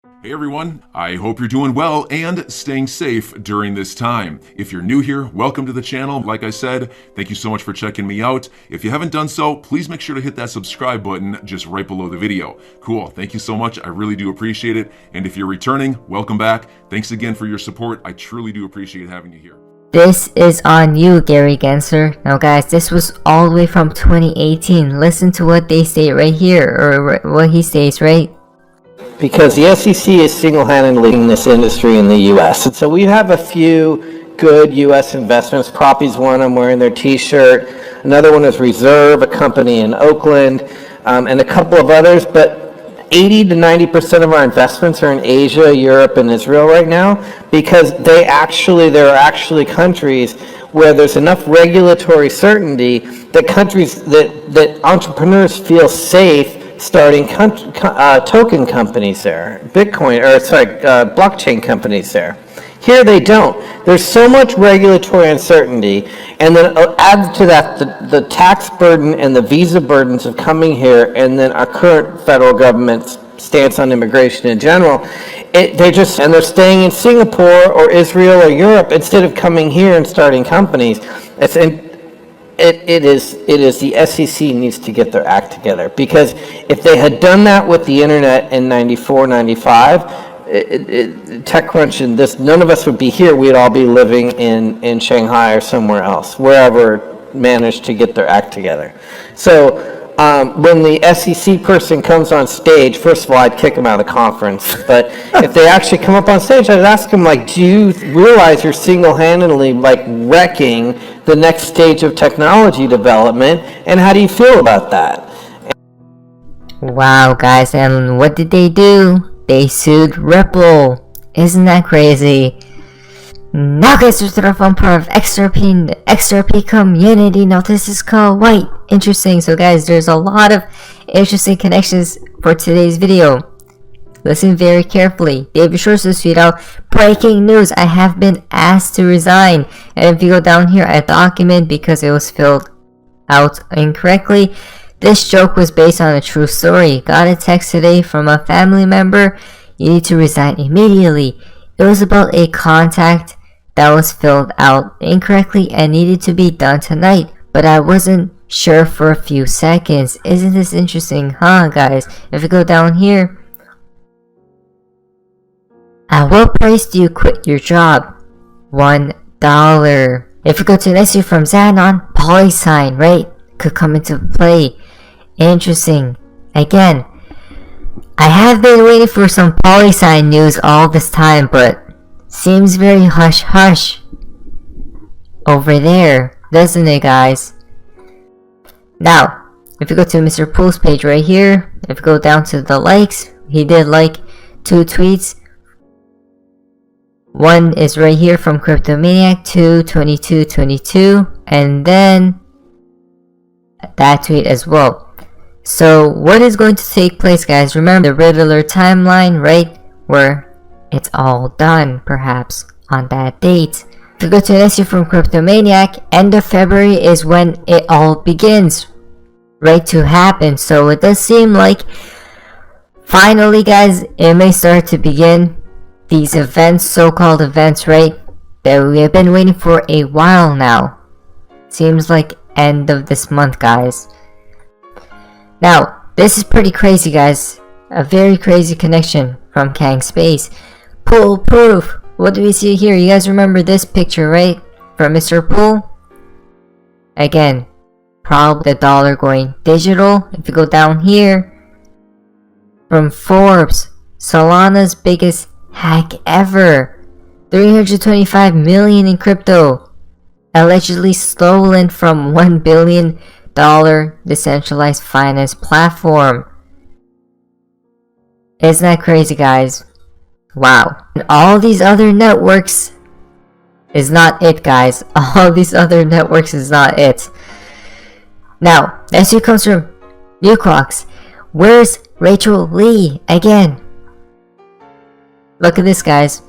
Hey everyone, I hope you're doing well and staying safe during this time. If you're new here, welcome to the channel. Like I said, thank you so much for checking me out. If you haven't done so, please make sure to hit that subscribe button just right below the video. Cool, thank you so much. I really do appreciate it. And if you're returning, welcome back. Thanks again for your support. I truly do appreciate having you here. This is on you, Gary Gensler. Now guys, this was all the way from 2018. Listen to what they say right here, or what he says, right? Because the SEC is single-handedly leading this industry in the U.S. And so we have a few good U.S. investments. Proppy's one, I'm wearing their t-shirt. Another one is Reserve, a company in Oakland, and a couple of others. But 80 to 90% of our investments are in Asia, Europe, and Israel right now, because there are actually countries where there's enough regulatory certainty that that entrepreneurs feel safe starting token companies there, blockchain companies there. Here they don't. There's so much regulatory uncertainty, and then add to that the tax burden and the visa burdens of coming here, and then our current federal government's stance on immigration in general. They're staying in Singapore or Israel or Europe instead of coming here and starting companies. It is the SEC needs to get their act together, because if they had done that with the internet in 94, 95, TechCrunch and this, none of us would be here. We'd all be living in Shanghai or somewhere else, wherever managed to get their act together. So when the SEC person comes on stage, first of all, I'd kick them out of the conference. But if they actually come up on stage, I'd ask them, do you realize you're single-handedly, wrecking the next stage of technology development, and how do you feel about that? Wow, guys, and what did they do? They sued Ripple. Isn't that crazy? Now guys, there's the fun part of XRP and the XRP community. Now this is called White. Interesting. So guys, there's a lot of interesting connections for today's video. Listen very carefully. David Shorts this tweet out, breaking news, I have been asked to resign. And if you go down here, I document because it was filled out incorrectly. This joke was based on a true story. Got a text today from a family member. You need to resign immediately. It was about a contact that was filled out incorrectly and needed to be done tonight, but I wasn't sure for a few seconds. Isn't this interesting, huh, guys? If you go down here, at what price do you quit your job? $1. If you go to next year from Xanon, PolySign, right, could come into play. Interesting. Again, I have been waiting for some PolySign news all this time, but seems very hush-hush over there, doesn't it, guys? Now, if you go to Mr. Pool's page right here, if you go down to the likes, he did like 2 tweets. One is right here from Cryptomaniac, 2/22/22, and then that tweet as well. So what is going to take place, guys? Remember the Riddler timeline, right? Where it's all done, perhaps, on that date. If you go to next year from Cryptomaniac, end of February is when it all begins, right, to happen. So it does seem like, finally, guys, it may start to begin. These events, so-called events, right, that we have been waiting for a while now. Seems like end of this month, guys. Now, this is pretty crazy, guys. A very crazy connection from Kang Space. Pool proof. What do we see here? You guys remember this picture, right? From Mr. Pool? Again, probably the dollar going digital. If you go down here, from Forbes, Solana's biggest hack ever. 325 million in crypto. Allegedly stolen from $1 billion decentralized finance platform. Isn't that crazy, guys? Wow. And all these other networks is not it, guys. All these other networks is not it. Now, next year comes from Newclocks. Where's Rachel Lee? Again. Look at this, guys.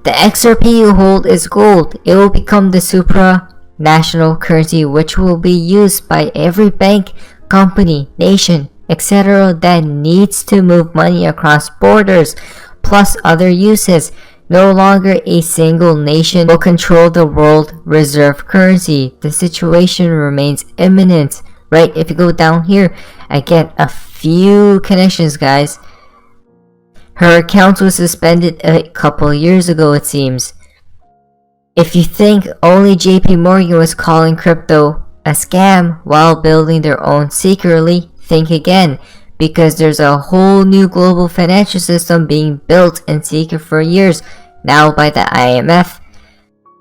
The XRP you hold is gold. It will become the supranational currency, which will be used by every bank, company, nation, etc. that needs to move money across borders. plus other uses. No longer a single nation will control the world reserve currency. The situation remains imminent, right? If you go down here, again, a few connections, guys. Her account was suspended a couple years ago, it seems. If you think only JP Morgan was calling crypto a scam while building their own secretly, think again, because there's a whole new global financial system being built in secret for years now by the IMF,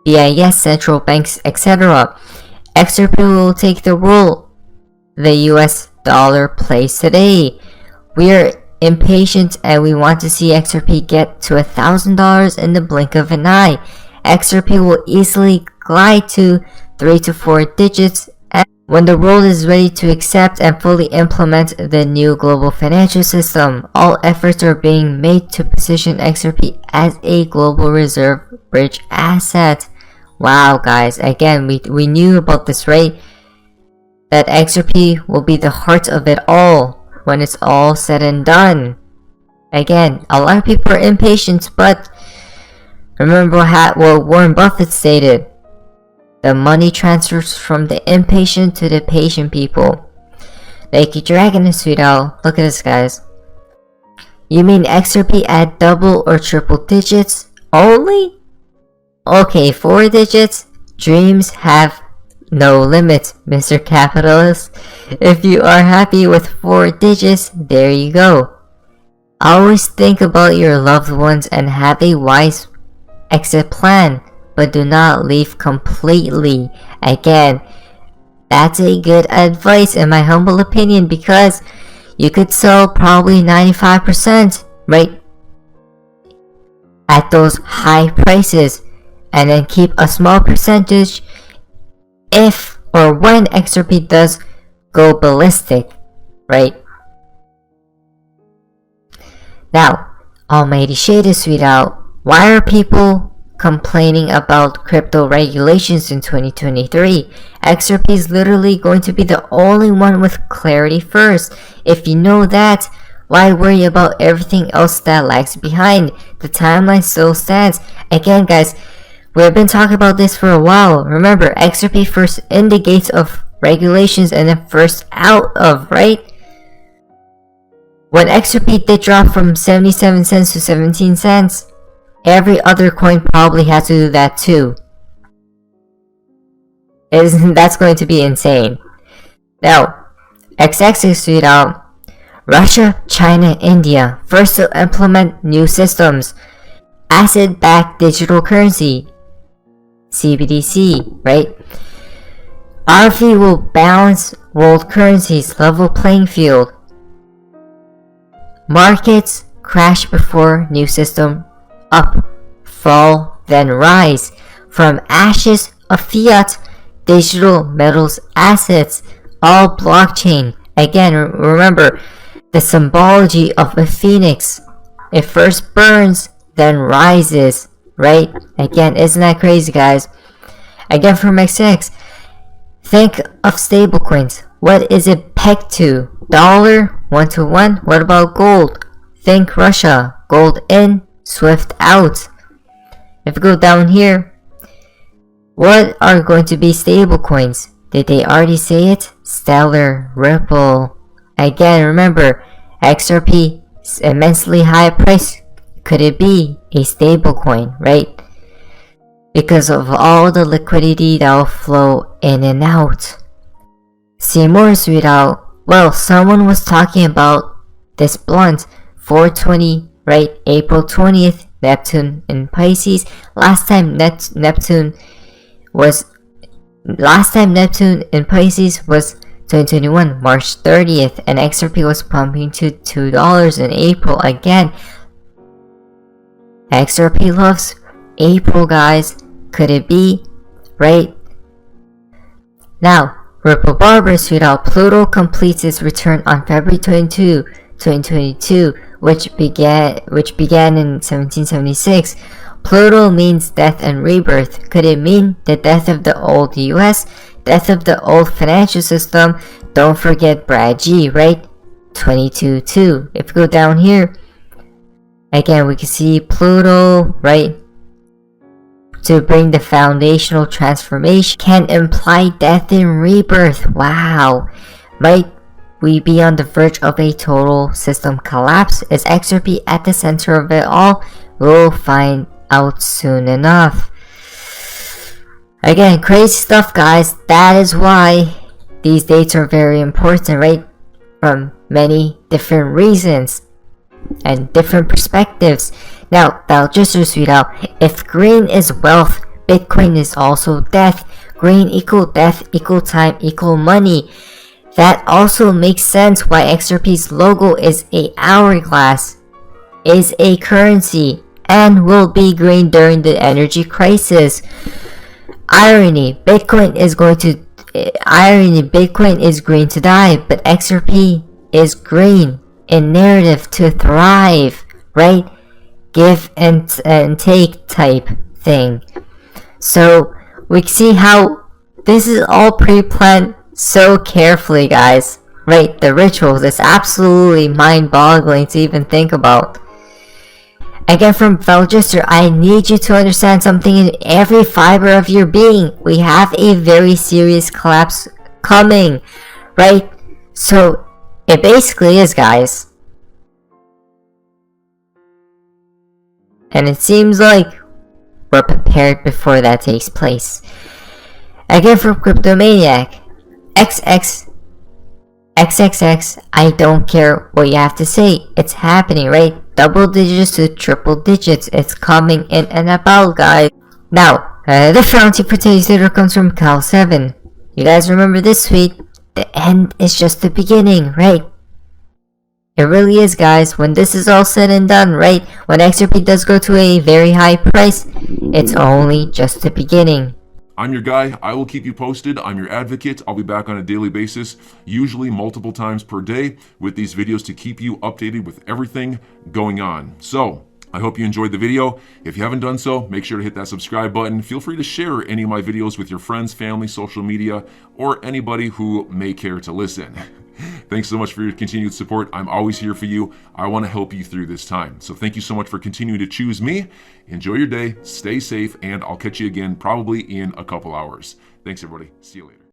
BIS, central banks, etc. XRP will take the role the US dollar plays today. We are impatient and we want to see XRP get to $1,000 in the blink of an eye. XRP will easily glide to 3 to 4 digits when the world is ready to accept and fully implement the new global financial system. All efforts are being made to position XRP as a global reserve bridge asset. Wow, guys, again, we knew about this, right? That XRP will be the heart of it all when it's all said and done. Again, a lot of people are impatient, but remember what Warren Buffett stated. The money transfers from the impatient to the patient people. Thank you, Dragon and Sweet Owl. Look at this, guys. You mean XRP at double or triple digits only? Okay, 4 digits. Dreams have no limit, Mr. Capitalist. If you are happy with 4 digits, there you go. Always think about your loved ones and have a wise exit plan, but do not leave completely. Again, that's a good advice in my humble opinion, because you could sell probably 95%, right, at those high prices, and then keep a small percentage if or when XRP does go ballistic, right? Now, Almighty Shade is Sweet Out. Why are people complaining about crypto regulations in 2023? XRP is literally going to be the only one with clarity first. If you know that, why worry about everything else that lags behind? The timeline still stands. Again, guys, we've been talking about this for a while. Remember, XRP first in the gates of regulations and then first out of, right? When XRP did drop from 77 cents to 17 cents, every other coin probably had to do that too. That's going to be insane. Now, XX is tweeted out, Russia, China, India, first to implement new systems. Asset-backed digital currency, CBDC, right? RV will balance world currencies, level playing field. Markets crash before new system, up, fall, then rise. From ashes of fiat, digital metals assets, all blockchain. Again, remember the symbology of a phoenix. It first burns, then rises, right? Again, isn't that crazy, guys? Again, from XX, think of stablecoins. What is it pegged to? Dollar, 1 to 1? What about gold? Think Russia, gold in, SWIFT out. If we go down here, what are going to be stablecoins? Did they already say it? Stellar, Ripple. Again, remember, XRP is immensely high price. Could it be a stablecoin, right? Because of all the liquidity that will flow in and out. See more Sweet Out. Well, someone was talking about this blunt, 420, right? April 20th, Neptune in Pisces. Last time Neptune in Pisces was 2021, March 30th, and XRP was pumping to $2 in April. Again, XRP loves April, guys. Could it be? Right? Now, Ripple Barber Sweet Out. Pluto completes its return on February 22, 2022, which began in 1776. Pluto means death and rebirth. Could it mean the death of the old US? Death of the old financial system? Don't forget Brad G, right? 22-2. If you go down here, Again, we can see Pluto, right? To bring the foundational transformation can imply death and rebirth. Wow. Might we be on the verge of a total system collapse? Is XRP at the center of it all? We'll find out soon enough. Again, crazy stuff, guys. That is why these dates are very important, right? From many different reasons and different perspectives. Now, that'll just read out. If green is wealth, Bitcoin is also death. Green equal death equal time equal money. That also makes sense why XRP's logo is a hourglass, is a currency, and will be green during the energy crisis. Irony, Bitcoin is green to die, but XRP is green in narrative to thrive, right? Give and take type thing. So we see how this is all pre-planned so carefully, guys, right? The rituals is absolutely mind-boggling to even think about. Again, from Velgister, I need you to understand something in every fiber of your being. We have a very serious collapse coming, right? So it basically is, guys. And it seems like we're prepared before that takes place. Again, from Cryptomaniac, XXX, I don't care what you have to say. It's happening, right? Double digits to triple digits. It's coming in and about, guys. Now, the fountain for today's video comes from Cal7. You guys remember this tweet? The end is just the beginning, right? It really is, guys. When this is all said and done, right? When XRP does go to a very high price, it's only just the beginning. I'm your guy. I will keep you posted. I'm your advocate. I'll be back on a daily basis, usually multiple times per day, with these videos to keep you updated with everything going on. So I hope you enjoyed the video. If you haven't done so, make sure to hit that subscribe button. Feel free to share any of my videos with your friends, family, social media, or anybody who may care to listen. Thanks so much for your continued support. I'm always here for you. I want to help you through this time. So thank you so much for continuing to choose me. Enjoy your day, stay safe, and I'll catch you again probably in a couple hours. Thanks, everybody. See you later.